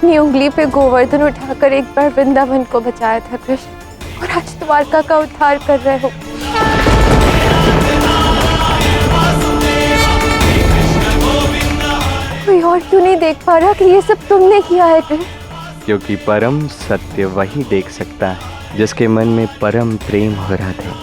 अपनी उंगली पे गोवर्धन उठाकर एक बार वृंदावन को बचाया था कृष्ण, और आज द्वारका का उद्धार कर रहे हो। कोई और क्यों नहीं देख पा रहा कि ये सब तुमने किया है कृष्ण? क्योंकि परम सत्य वही देख सकता है जिसके मन में परम प्रेम हो रहा था।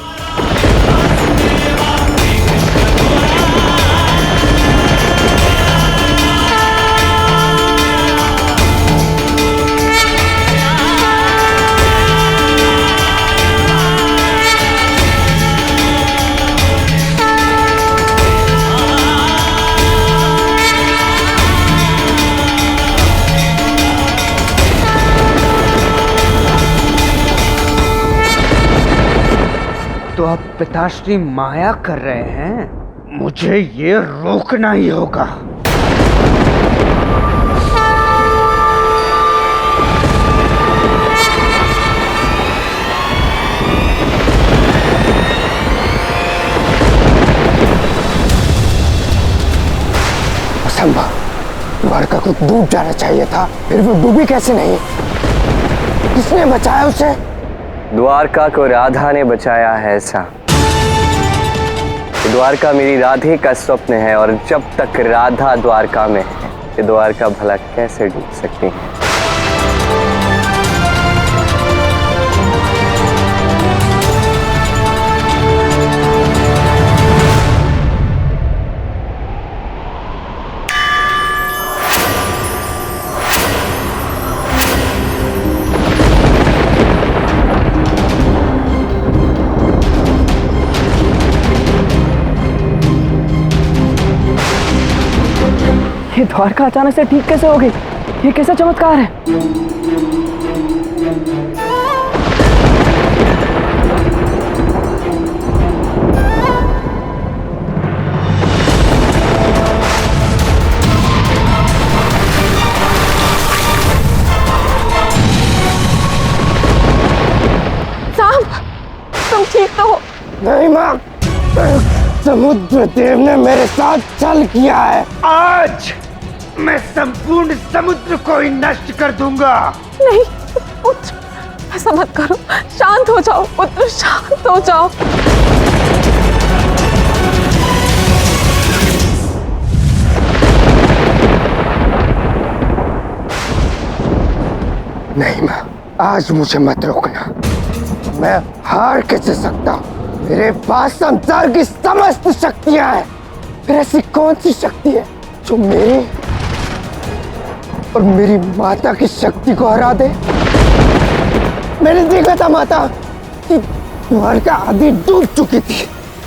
तो अब पिताश्री माया कर रहे हैं, मुझे ये रोकना ही होगा। असंभव, द्वारका को डूब जाना चाहिए था, फिर वो डूबी कैसे नहीं? किसने बचाया उसे? द्वारका को राधा ने बचाया है। ऐसा द्वारका मेरी राधे का स्वप्न है, और जब तक राधा द्वारका में है ये द्वारका भला कैसे डूब सकती है? ये द्वारका अचानक से ठीक कैसे हो गई? ये कैसा चमत्कार है? सांब, तुम ठीक तो हो? नहीं माँ, समुद्र देव ने मेरे साथ छल किया है। आज मैं संपूर्ण समुद्र को ही नष्ट कर दूंगा। नहीं पुत्र, ऐसा मत करो, शांत हो जाओ पुत्र, शांत हो जाओ। नहीं माँ, आज मुझे मत रोकना। मैं हार कैसे सकता हूँ? मेरे पास संसार की समस्त शक्तियां हैं। फिर ऐसी कौन सी शक्ति है जो मेरी और मेरी माता की शक्ति को हरा दे? मैंने देखा था माता कि द्वारका आदि डूब चुकी थी,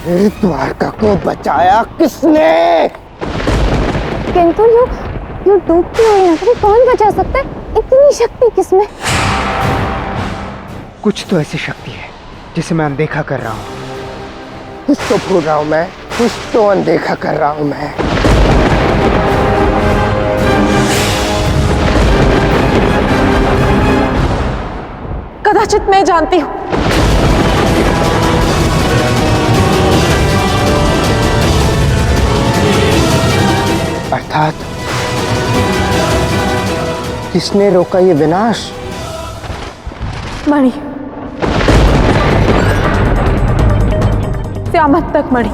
फिर द्वारका को बचाया किसने? किंतु यूं डूबती हुई नगरी कौन बचा सकता है? इतनी शक्ति किसमें? कुछ तो ऐसी शक्ति है जिसे मैं अनदेखा कर रहा हूँ। कुछ तो भूल रहा हूँ मैं, कुछ तो अनदेखा कर रहा हूँ मैं। कदाचित मैं जानती हूँ। अर्थात किसने रोका ये विनाश? मणि, श्यामंतक मणि।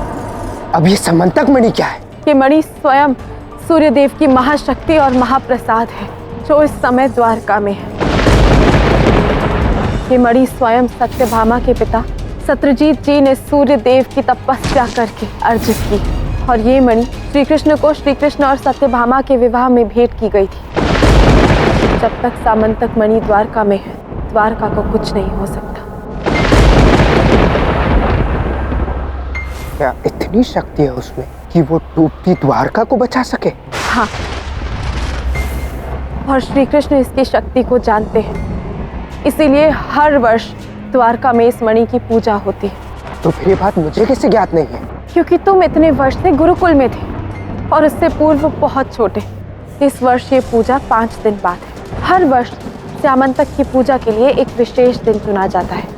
अब ये समंतक मणि क्या है? ये मणि स्वयं सूर्यदेव की महाशक्ति और महाप्रसाद है, जो इस समय द्वारका में है। ये मणि स्वयं सत्यभामा के पिता शत्रुजीत जी ने सूर्यदेव की तपस्या करके अर्जित की, और ये मणि श्री कृष्ण को श्री कृष्ण और सत्यभामा के विवाह में भेंट की गई थी। जब तक सामंतक मणि द्वारका में है, द्वारका को कुछ नहीं हो सकता। क्या इतनी शक्ति है उसमें कि वो डूबती द्वारका को बचा सके? हाँ, और श्री कृष्ण इसकी शक्ति को जानते हैं, इसीलिए हर वर्ष द्वारका में इस मणि की पूजा होती है। तो फिर ये बात मुझे कैसे ज्ञात नहीं है? क्योंकि तुम इतने वर्ष से गुरुकुल में थे और उससे पूर्व बहुत छोटे। इस वर्ष ये पूजा 5 दिन बाद है। हर वर्ष श्यामंतक की पूजा के लिए एक विशेष दिन चुना जाता है,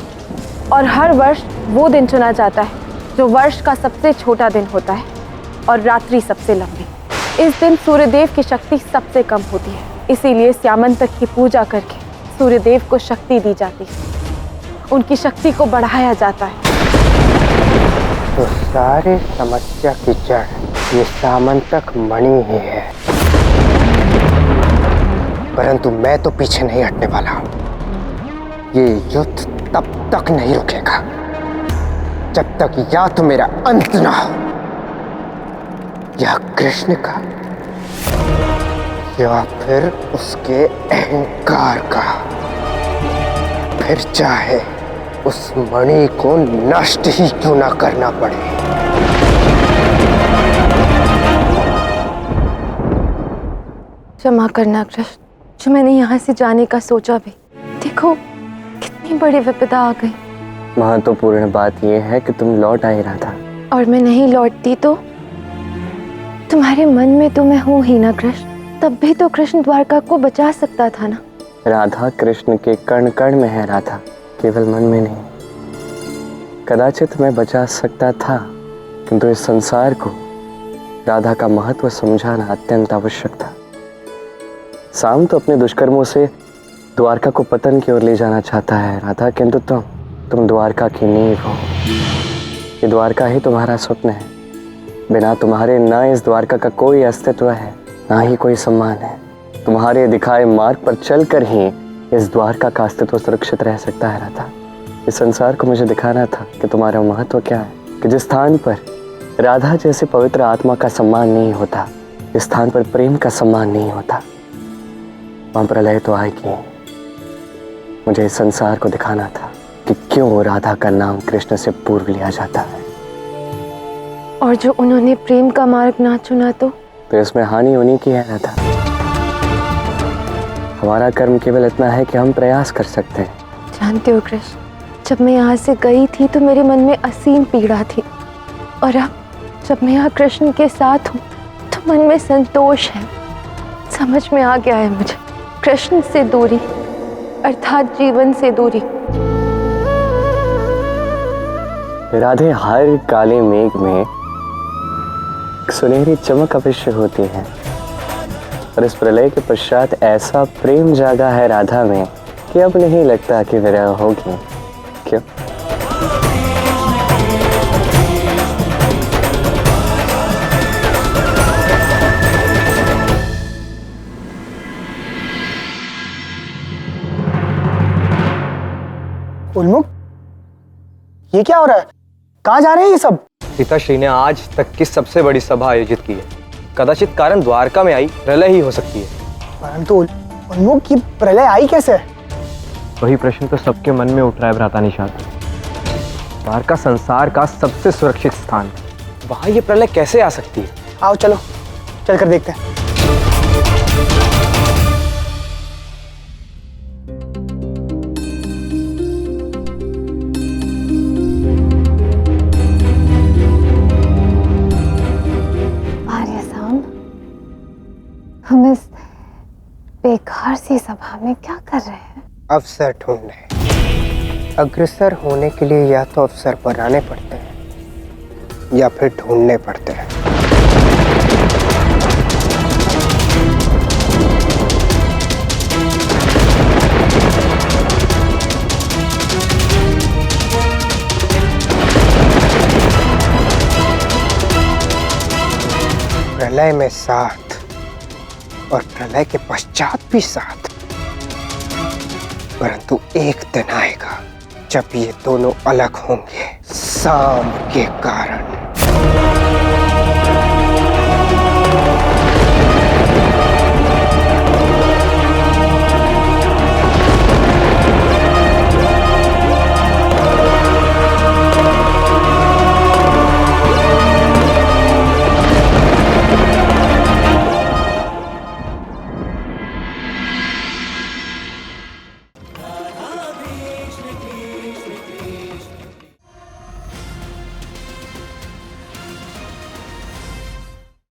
और हर वर्ष वो दिन चुना जाता है जो वर्ष का सबसे छोटा दिन होता है और रात्रि सबसे लंबी। इस दिन सूर्यदेव की शक्ति सबसे कम होती है। इसीलिए श्यामंतक की पूजा करके सूर्यदेव को शक्ति दी जाती है, उनकी शक्ति को बढ़ाया जाता है। तो सारी समस्या की जड़ ये श्यामंतक मणि ही है। परंतु मैं तो पीछे नहीं हटने वाला हूं। ये युद्ध तब तक नहीं रुकेगा जब तक या तो मेरा अंत ना हो या कृष्ण का या फिर उसके अहंकार का। फिर चाहे उस मणि को नष्ट ही क्यों ना करना पड़े। क्षमा करना कृष्ण, जो मैंने यहाँ से जाने का सोचा भी। देखो कितनी बड़ी विपदा आ गई। महत्वपूर्ण बात यह है कि तुम लौट आई राधा। और मैं नहीं लौटती तो तुम्हारे मन में तो मैं हूँ ही ना कृष्ण, तब भी तो कृष्ण द्वारका को बचा सकता था ना। राधा कृष्ण के कण कण में है राधा, केवल मन में नहीं। कदाचित मैं बचा सकता था, किंतु इस संसार को राधा का महत्व समझाना अत्यंत आवश्यक था। साम तो अपने दुष्कर्मों से द्वारका को पतन की ओर ले जाना चाहता है राधा, किंतु तुम द्वारका की नींव हो। ये द्वारका ही तुम्हारा स्वप्न है। बिना तुम्हारे ना इस द्वारका का कोई अस्तित्व है, ना ही कोई सम्मान है। तुम्हारे दिखाए मार्ग पर चलकर ही इस द्वारका का अस्तित्व सुरक्षित रह सकता है राधा। इस संसार को मुझे दिखाना था कि तुम्हारा महत्व क्या है, कि जिस स्थान पर राधा जैसे पवित्र आत्मा का सम्मान नहीं होता, जिस स्थान पर प्रेम का सम्मान नहीं होता, वहां प्रलय तो आएगी। मुझे इस संसार को दिखाना था कि क्यों राधा का नाम कृष्ण से पूर्व लिया जाता है। और जो उन्होंने प्रेम का मार्ग ना चुना तो इसमें हानि होने की है राधा। हमारा कर्म केवल इतना है कि हम प्रयास कर सकते हैं। जानते हो कृष्ण, जब मैं यहाँ से गई थी तो मेरे मन में असीम पीड़ा थी, और अब जब मैं यहाँ कृष्ण के साथ हूँ तो मन में संतोष है। समझ में आ गया है मुझे, कृष्ण से दूरी अर्थात जीवन से दूरी। राधे, हर काले मेघ में एक सुनहरी चमक अवश्य होती है, और इस प्रलय के पश्चात ऐसा प्रेम जागा है राधा में कि अब नहीं लगता कि विरह होगी। क्यों? उन्मुख, ये क्या हो रहा है? कहाँ जा रहे हैं ये सब? पिताश्री ने आज तक की सबसे बड़ी सभा आयोजित की है। कदाचित कारण द्वारका में आई प्रलय ही हो सकती है। परंतु उन्मुख, ये प्रलय आई कैसे? वही प्रश्न तो सबके मन में उठ रहा है भ्राता निषाद। द्वारका संसार का सबसे सुरक्षित स्थान, वहां ये प्रलय कैसे आ सकती है? आओ चलो, चलकर देखते हैं। हम इस बेकार सी सभा में क्या कर रहे हैं? अवसर ढूंढने। अग्रसर होने के लिए या तो अवसर बनाने पड़ते हैं या फिर ढूंढने पड़ते हैं। प्रलय में साथ और प्रलय के पश्चात भी साथ, परंतु एक दिन आएगा जब ये दोनों अलग होंगे, साम के कारण।